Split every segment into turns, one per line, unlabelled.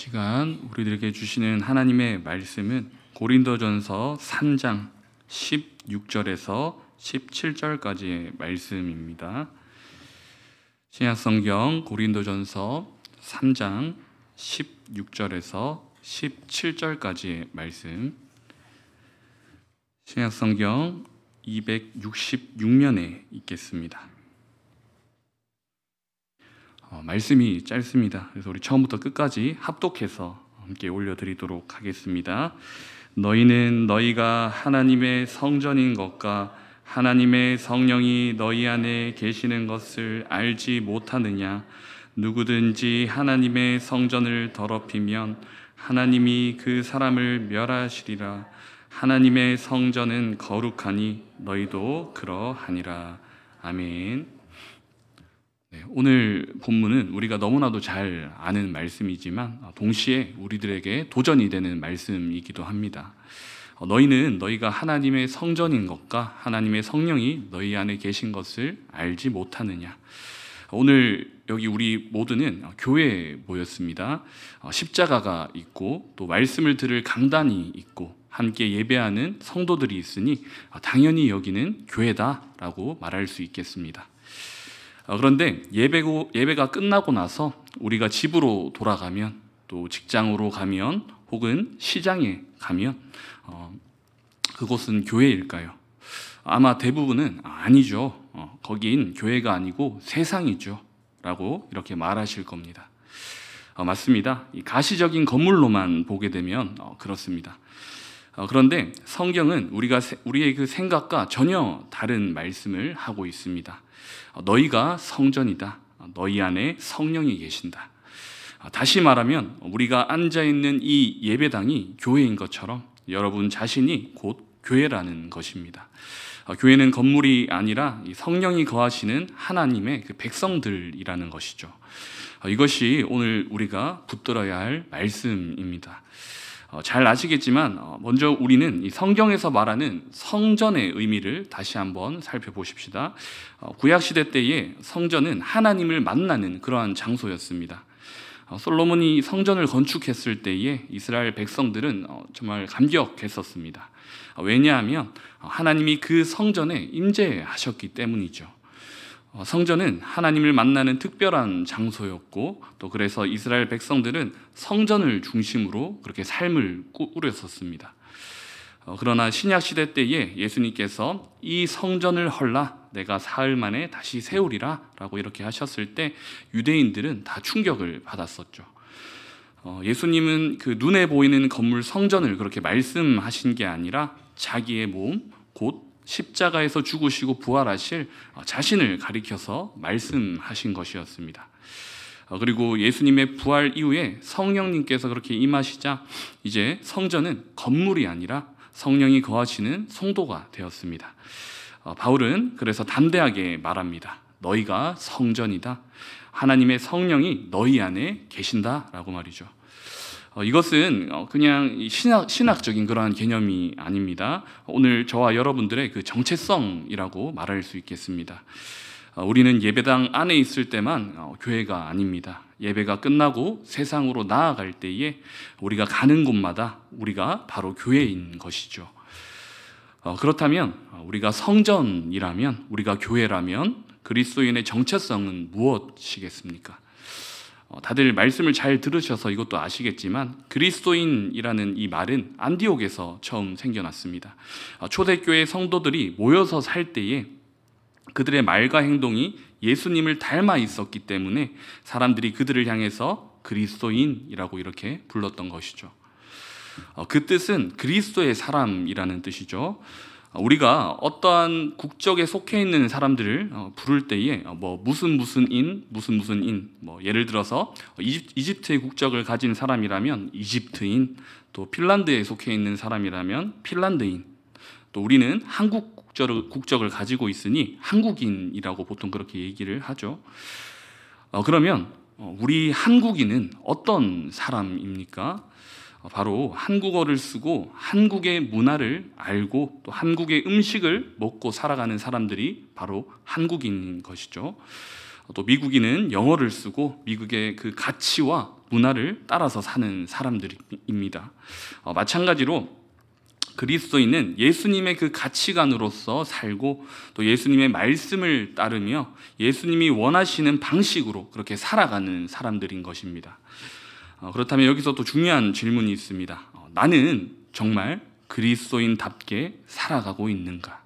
시간 우리들에게 주시는 하나님의 말씀은 고린도전서 3장 16절에서 17절까지의 말씀입니다. 신약성경 고린도전서 3장 16절에서 17절까지의 말씀, 신약성경 266면에 있겠습니다. 말씀이 짧습니다. 그래서 우리 처음부터 끝까지 합독해서 함께 올려드리도록 하겠습니다. 너희는 너희가 하나님의 성전인 것과 하나님의 성령이 너희 안에 계시는 것을 알지 못하느냐? 누구든지 하나님의 성전을 더럽히면 하나님이 그 사람을 멸하시리라. 하나님의 성전은 거룩하니 너희도 그러하니라. 아멘. 오늘 본문은 우리가 너무나도 잘 아는 말씀이지만 동시에 우리들에게 도전이 되는 말씀이기도 합니다. 너희는 너희가 하나님의 성전인 것과 하나님의 성령이 너희 안에 계신 것을 알지 못하느냐. 오늘 여기 우리 모두는 교회에 모였습니다. 십자가가 있고 또 말씀을 들을 강단이 있고 함께 예배하는 성도들이 있으니 당연히 여기는 교회다라고 말할 수 있겠습니다. 그런데 예배가 끝나고 나서 우리가 집으로 돌아가면, 또 직장으로 가면, 혹은 시장에 가면 그곳은 교회일까요? 아마 대부분은 아니죠. 거긴 교회가 아니고 세상이죠 라고 이렇게 말하실 겁니다. 맞습니다. 이 가시적인 건물로만 보게 되면 그렇습니다. 그런데 성경은 우리의 그 생각과 전혀 다른 말씀을 하고 있습니다. 너희가 성전이다. 너희 안에 성령이 계신다. 다시 말하면 우리가 앉아있는 이 예배당이 교회인 것처럼 여러분 자신이 곧 교회라는 것입니다. 교회는 건물이 아니라 성령이 거하시는 하나님의 그 백성들이라는 것이죠. 이것이 오늘 우리가 붙들어야 할 말씀입니다. 잘 아시겠지만 먼저 우리는 이 성경에서 말하는 성전의 의미를 다시 한번 살펴보십시다. 구약시대 때의 성전은 하나님을 만나는 그러한 장소였습니다. 솔로몬이 성전을 건축했을 때에 이스라엘 백성들은 정말 감격했었습니다. 왜냐하면 하나님이 그 성전에 임재하셨기 때문이죠. 성전은 하나님을 만나는 특별한 장소였고, 또 그래서 이스라엘 백성들은 성전을 중심으로 그렇게 삶을 꾸렸었습니다. 그러나 신약 시대 때에 예수님께서 이 성전을 헐라 내가 사흘 만에 다시 세우리라 라고 이렇게 하셨을 때 유대인들은 다 충격을 받았었죠. 예수님은 그 눈에 보이는 건물 성전을 그렇게 말씀하신 게 아니라 자기의 몸, 곧 십자가에서 죽으시고 부활하실 자신을 가리켜서 말씀하신 것이었습니다. 그리고 예수님의 부활 이후에 성령님께서 그렇게 임하시자 이제 성전은 건물이 아니라 성령이 거하시는 성도가 되었습니다. 바울은 그래서 담대하게 말합니다. 너희가 성전이다. 하나님의 성령이 너희 안에 계신다라고 말이죠. 이것은 그냥 신학적인 그러한 개념이 아닙니다. 오늘 저와 여러분들의 그 정체성이라고 말할 수 있겠습니다. 우리는 예배당 안에 있을 때만 교회가 아닙니다. 예배가 끝나고 세상으로 나아갈 때에 우리가 가는 곳마다 우리가 바로 교회인 것이죠. 그렇다면 우리가 성전이라면, 우리가 교회라면 그리스도인의 정체성은 무엇이겠습니까? 다들 말씀을 잘 들으셔서 이것도 아시겠지만 그리스도인이라는 이 말은 안디옥에서 처음 생겨났습니다. 초대교회 성도들이 모여서 살 때에 그들의 말과 행동이 예수님을 닮아 있었기 때문에 사람들이 그들을 향해서 그리스도인이라고 이렇게 불렀던 것이죠. 그 뜻은 그리스도의 사람이라는 뜻이죠. 우리가 어떠한 국적에 속해 있는 사람들을 부를 때에 무슨 인, 예를 들어서 이집트의 국적을 가진 사람이라면 이집트인, 또 핀란드에 속해 있는 사람이라면 핀란드인, 또 우리는 한국 국적을 가지고 있으니 한국인이라고 보통 그렇게 얘기를 하죠. 그러면 우리 한국인은 어떤 사람입니까? 바로 한국어를 쓰고 한국의 문화를 알고 또 한국의 음식을 먹고 살아가는 사람들이 바로 한국인인 것이죠. 또 미국인은 영어를 쓰고 미국의 그 가치와 문화를 따라서 사는 사람들입니다. 마찬가지로 그리스도인은 예수님의 그 가치관으로서 살고 또 예수님의 말씀을 따르며 예수님이 원하시는 방식으로 그렇게 살아가는 사람들인 것입니다. 그렇다면 여기서 또 중요한 질문이 있습니다. 나는 정말 그리스도인답게 살아가고 있는가?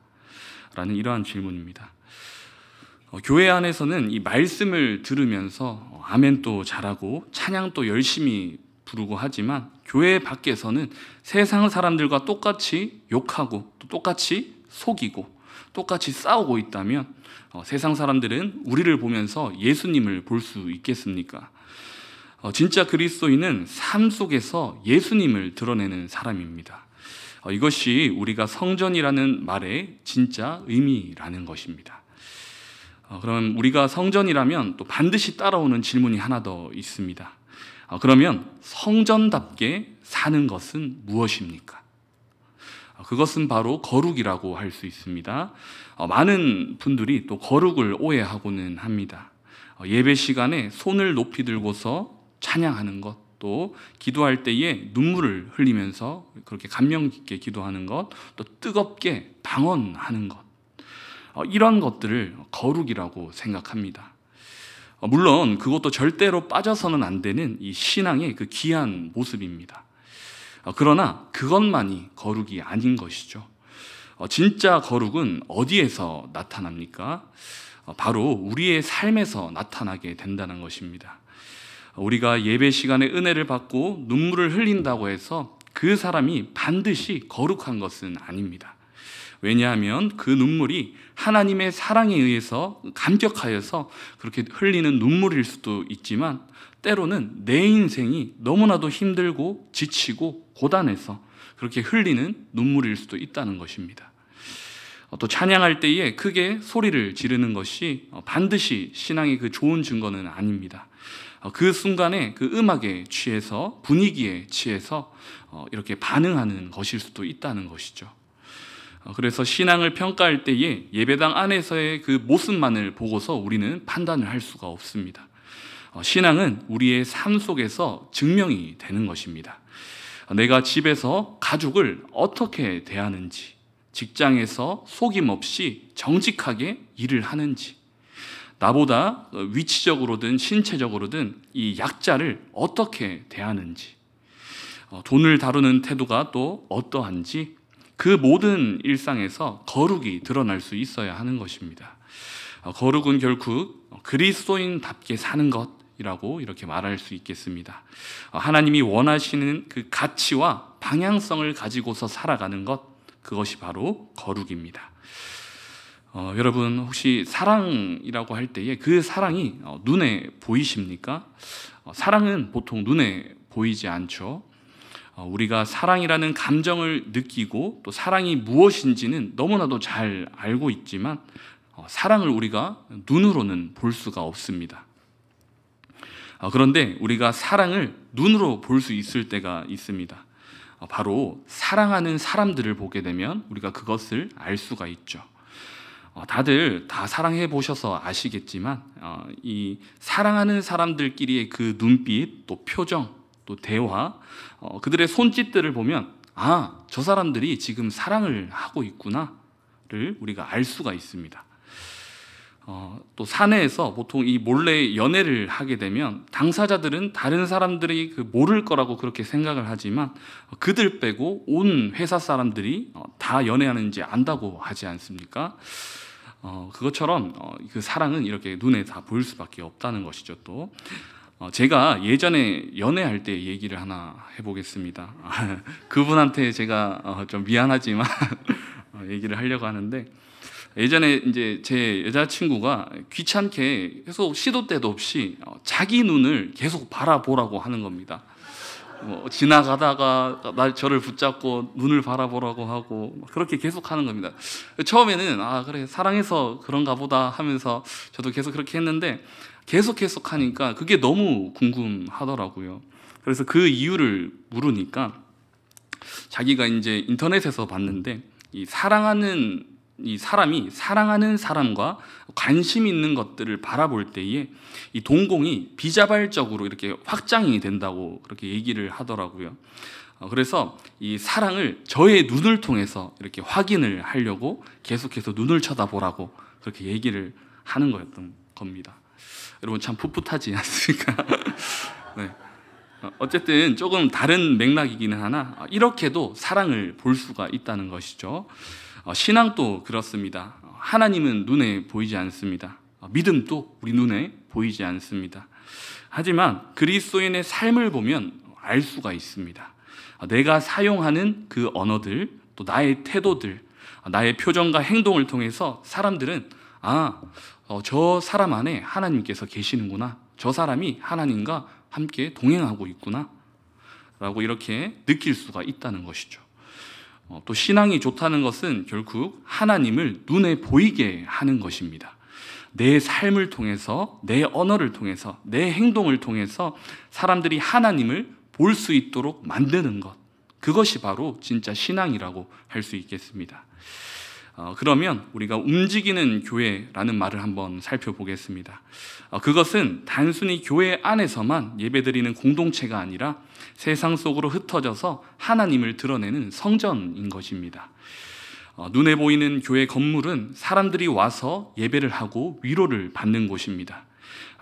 라는 이러한 질문입니다. 교회 안에서는 이 말씀을 들으면서 아멘도 잘하고 찬양도 열심히 부르고 하지만 교회 밖에서는 세상 사람들과 똑같이 욕하고 또 똑같이 속이고 똑같이 싸우고 있다면 세상 사람들은 우리를 보면서 예수님을 볼 수 있겠습니까? 진짜 그리스도인은 삶 속에서 예수님을 드러내는 사람입니다. 이것이 우리가 성전이라는 말의 진짜 의미라는 것입니다. 그럼 우리가 성전이라면 또 반드시 따라오는 질문이 하나 더 있습니다. 그러면 성전답게 사는 것은 무엇입니까? 그것은 바로 거룩이라고 할 수 있습니다. 많은 분들이 또 거룩을 오해하고는 합니다. 예배 시간에 손을 높이 들고서 찬양하는 것, 또 기도할 때에 눈물을 흘리면서 그렇게 감명 깊게 기도하는 것, 또 뜨겁게 방언하는 것, 이런 것들을 거룩이라고 생각합니다. 물론 그것도 절대로 빠져서는 안 되는 이 신앙의 그 귀한 모습입니다. 그러나 그것만이 거룩이 아닌 것이죠. 진짜 거룩은 어디에서 나타납니까? 바로 우리의 삶에서 나타나게 된다는 것입니다. 우리가 예배 시간에 은혜를 받고 눈물을 흘린다고 해서 그 사람이 반드시 거룩한 것은 아닙니다. 왜냐하면 그 눈물이 하나님의 사랑에 의해서 감격하여서 그렇게 흘리는 눈물일 수도 있지만 때로는 내 인생이 너무나도 힘들고 지치고 고단해서 그렇게 흘리는 눈물일 수도 있다는 것입니다. 또 찬양할 때에 크게 소리를 지르는 것이 반드시 신앙의 그 좋은 증거는 아닙니다. 그 순간에 그 음악에 취해서 분위기에 취해서 이렇게 반응하는 것일 수도 있다는 것이죠. 그래서 신앙을 평가할 때에 예배당 안에서의 그 모습만을 보고서 우리는 판단을 할 수가 없습니다. 신앙은 우리의 삶 속에서 증명이 되는 것입니다. 내가 집에서 가족을 어떻게 대하는지, 직장에서 속임 없이 정직하게 일을 하는지, 나보다 위치적으로든 신체적으로든 이 약자를 어떻게 대하는지, 돈을 다루는 태도가 또 어떠한지, 그 모든 일상에서 거룩이 드러날 수 있어야 하는 것입니다. 거룩은 결국 그리스도인답게 사는 것이라고 이렇게 말할 수 있겠습니다. 하나님이 원하시는 그 가치와 방향성을 가지고서 살아가는 것, 그것이 바로 거룩입니다. 여러분 혹시 사랑이라고 할 때에 그 사랑이 눈에 보이십니까? 사랑은 보통 눈에 보이지 않죠. 우리가 사랑이라는 감정을 느끼고 또 사랑이 무엇인지는 너무나도 잘 알고 있지만 사랑을 우리가 눈으로는 볼 수가 없습니다. 그런데 우리가 사랑을 눈으로 볼 수 있을 때가 있습니다. 바로 사랑하는 사람들을 보게 되면 우리가 그것을 알 수가 있죠. 다들 다 사랑해 보셔서 아시겠지만 이 사랑하는 사람들끼리의 그 눈빛, 또 표정, 또 대화, 그들의 손짓들을 보면 저 사람들이 지금 사랑을 하고 있구나를 우리가 알 수가 있습니다. 또 사내에서 보통 이 몰래 연애를 하게 되면 당사자들은 다른 사람들이 모를 거라고 그렇게 생각을 하지만 그들 빼고 온 회사 사람들이 다 연애하는지 안다고 하지 않습니까? 그것처럼 그 사랑은 이렇게 눈에 다 보일 수밖에 없다는 것이죠. 또 제가 예전에 연애할 때 얘기를 하나 해보겠습니다. 그분한테 제가 좀 미안하지만 얘기를 하려고 하는데, 예전에 이제 제 여자친구가 귀찮게 계속 시도 때도 없이 자기 눈을 계속 바라보라고 하는 겁니다. 지나가다가 저를 붙잡고 눈을 바라보라고 하고 그렇게 계속 하는 겁니다. 처음에는 그래 사랑해서 그런가 보다 하면서 저도 계속 그렇게 했는데 계속 하니까 그게 너무 궁금하더라고요. 그래서 그 이유를 물으니까 자기가 이제 인터넷에서 봤는데 이 사랑하는 이 사람이 사랑하는 사람과 관심 있는 것들을 바라볼 때에 이 동공이 비자발적으로 이렇게 확장이 된다고 그렇게 얘기를 하더라고요. 그래서 이 사랑을 저의 눈을 통해서 이렇게 확인을 하려고 계속해서 눈을 쳐다보라고 그렇게 얘기를 하는 거였던 겁니다. 여러분 참 풋풋하지 않습니까? 네. 어쨌든 조금 다른 맥락이기는 하나 이렇게도 사랑을 볼 수가 있다는 것이죠. 신앙도 그렇습니다. 하나님은 눈에 보이지 않습니다. 믿음도 우리 눈에 보이지 않습니다. 하지만 그리스도인의 삶을 보면 알 수가 있습니다. 내가 사용하는 그 언어들, 또 나의 태도들, 나의 표정과 행동을 통해서 사람들은 저 사람 안에 하나님께서 계시는구나, 저 사람이 하나님과 함께 동행하고 있구나 라고 이렇게 느낄 수가 있다는 것이죠. 또 신앙이 좋다는 것은 결국 하나님을 눈에 보이게 하는 것입니다. 내 삶을 통해서, 내 언어를 통해서, 내 행동을 통해서 사람들이 하나님을 볼 수 있도록 만드는 것, 그것이 바로 진짜 신앙이라고 할 수 있겠습니다. 그러면 우리가 움직이는 교회라는 말을 한번 살펴보겠습니다. 그것은 단순히 교회 안에서만 예배드리는 공동체가 아니라 세상 속으로 흩어져서 하나님을 드러내는 성전인 것입니다. 눈에 보이는 교회 건물은 사람들이 와서 예배를 하고 위로를 받는 곳입니다.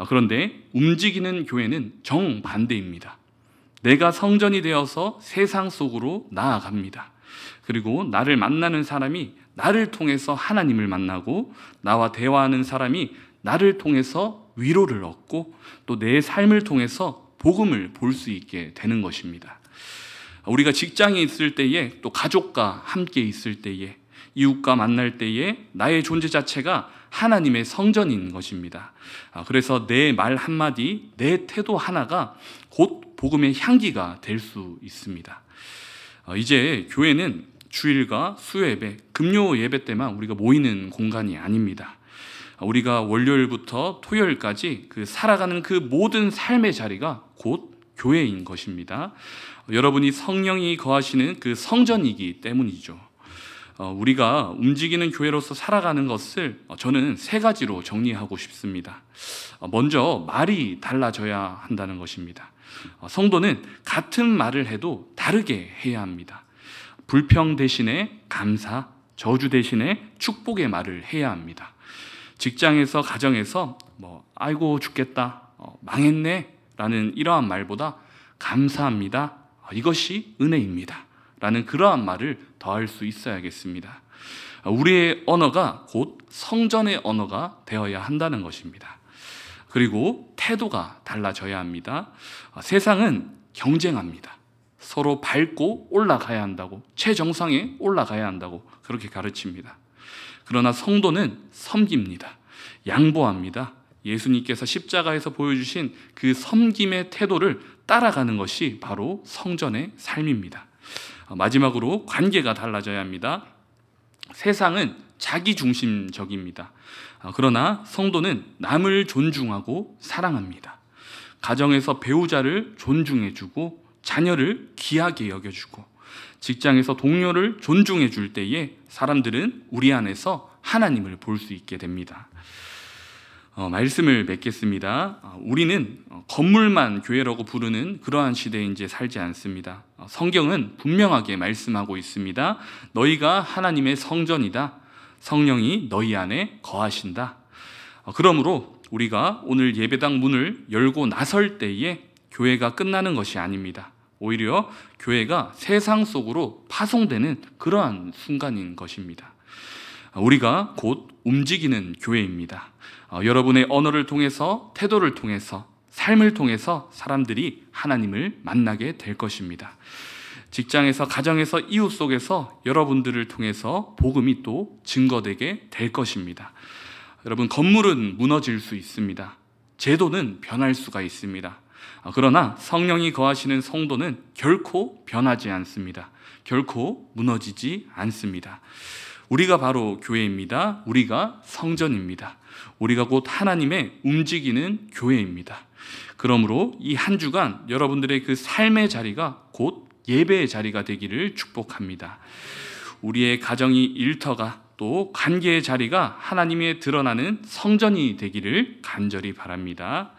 그런데 움직이는 교회는 정반대입니다. 내가 성전이 되어서 세상 속으로 나아갑니다. 그리고 나를 만나는 사람이 나를 통해서 하나님을 만나고, 나와 대화하는 사람이 나를 통해서 위로를 얻고, 또 내 삶을 통해서 복음을 볼 수 있게 되는 것입니다. 우리가 직장에 있을 때에, 또 가족과 함께 있을 때에, 이웃과 만날 때에 나의 존재 자체가 하나님의 성전인 것입니다. 그래서 내 말 한마디, 내 태도 하나가 곧 복음의 향기가 될 수 있습니다. 이제 교회는 주일과 수요 예배, 금요 예배 때만 우리가 모이는 공간이 아닙니다. 우리가 월요일부터 토요일까지 그 살아가는 그 모든 삶의 자리가 곧 교회인 것입니다. 여러분이 성령이 거하시는 그 성전이기 때문이죠. 우리가 움직이는 교회로서 살아가는 것을 저는 세 가지로 정리하고 싶습니다. 먼저 말이 달라져야 한다는 것입니다. 성도는 같은 말을 해도 다르게 해야 합니다. 불평 대신에 감사, 저주 대신에 축복의 말을 해야 합니다. 직장에서, 가정에서 아이고 죽겠다, 망했네 라는 이러한 말보다 감사합니다, 이것이 은혜입니다 라는 그러한 말을 더할 수 있어야겠습니다. 우리의 언어가 곧 성전의 언어가 되어야 한다는 것입니다. 그리고 태도가 달라져야 합니다. 세상은 경쟁합니다. 서로 밟고 올라가야 한다고, 최정상에 올라가야 한다고 그렇게 가르칩니다. 그러나 성도는 섬깁니다. 양보합니다. 예수님께서 십자가에서 보여주신 그 섬김의 태도를 따라가는 것이 바로 성전의 삶입니다. 마지막으로 관계가 달라져야 합니다. 세상은 자기중심적입니다. 그러나 성도는 남을 존중하고 사랑합니다. 가정에서 배우자를 존중해주고 자녀를 귀하게 여겨주고, 직장에서 동료를 존중해 줄 때에 사람들은 우리 안에서 하나님을 볼 수 있게 됩니다. 말씀을 맺겠습니다. 우리는 건물만 교회라고 부르는 그러한 시대에 이제 살지 않습니다. 성경은 분명하게 말씀하고 있습니다. 너희가 하나님의 성전이다. 성령이 너희 안에 거하신다. 그러므로 우리가 오늘 예배당 문을 열고 나설 때에 교회가 끝나는 것이 아닙니다. 오히려 교회가 세상 속으로 파송되는 그러한 순간인 것입니다. 우리가 곧 움직이는 교회입니다. 여러분의 언어를 통해서, 태도를 통해서, 삶을 통해서 사람들이 하나님을 만나게 될 것입니다. 직장에서, 가정에서, 이웃 속에서 여러분들을 통해서 복음이 또 증거되게 될 것입니다. 여러분, 건물은 무너질 수 있습니다. 제도는 변할 수가 있습니다. 그러나 성령이 거하시는 성도는 결코 변하지 않습니다. 결코 무너지지 않습니다. 우리가 바로 교회입니다. 우리가 성전입니다. 우리가 곧 하나님의 움직이는 교회입니다. 그러므로 이 한 주간 여러분들의 그 삶의 자리가 곧 예배의 자리가 되기를 축복합니다. 우리의 가정이 일터가, 또 관계의 자리가 하나님의 드러나는 성전이 되기를 간절히 바랍니다.